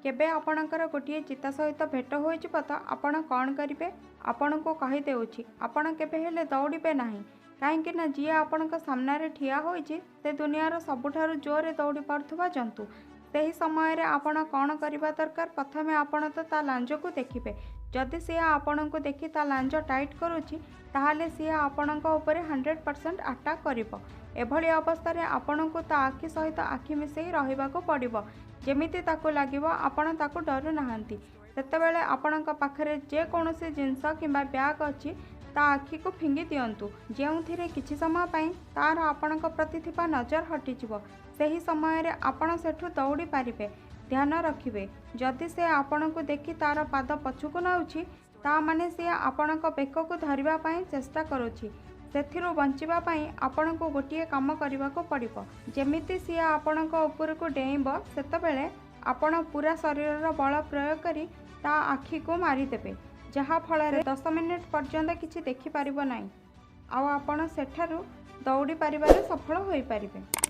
केबे आपणकर गोटे चिता सहित भेट हो तो आपण कौन करेंगे आपण को कहीदेची आपण केबे दौड़े ना कहीं जी आपण सामने ठिया होइछि से दुनियार सबुठारु जोरे दौड़ी पारुथबा जंतु से ही समय रे आपण कौन करबा दरकार प्रथमे आपण तो ता लांज को देखिबे जदि सी आपण को देखि ता लांज टाइट करुछि ताहाले सी आपणक उपरे 100% अटैक करिवो। एभली अवस्था रे आपण को ता आखि सहित आखि मिसई रहिबाको पड़िबो जेमिति ताको लागिवो आपण ताको डरु नाहंती। सेतेबेले आपणक पाखरे जे कोनोसी जिंस किंबा बैग अछि ता आखि को फिंगी दियंतु जेउथिरे किछि समय पई तार आपणक प्रति थिबा नजर हटिजिवो सेही समय रे आपण सेठु दौड़ी पारिबे। ध्यान रखिबे जदि से आपण को देखि तार पाद पछुको नउछि ता माने से आपणक बेक को धरिबा पई चेष्टा करूछि सेथिरु बंचिबा पई आपण को गोटिए काम करबा को पड़िबो जेमिति से आपणक ऊपर को डेइबो सेतबेले आपण पूरा शरीर बल प्रयोग करी ता आखि को मारी देबे जहा फल 10 मिनिट पर्यंत किछि देखि पारिबो नाही आ आपण सेठारु दौड़ी पारिबारे सफल होई पारिबे।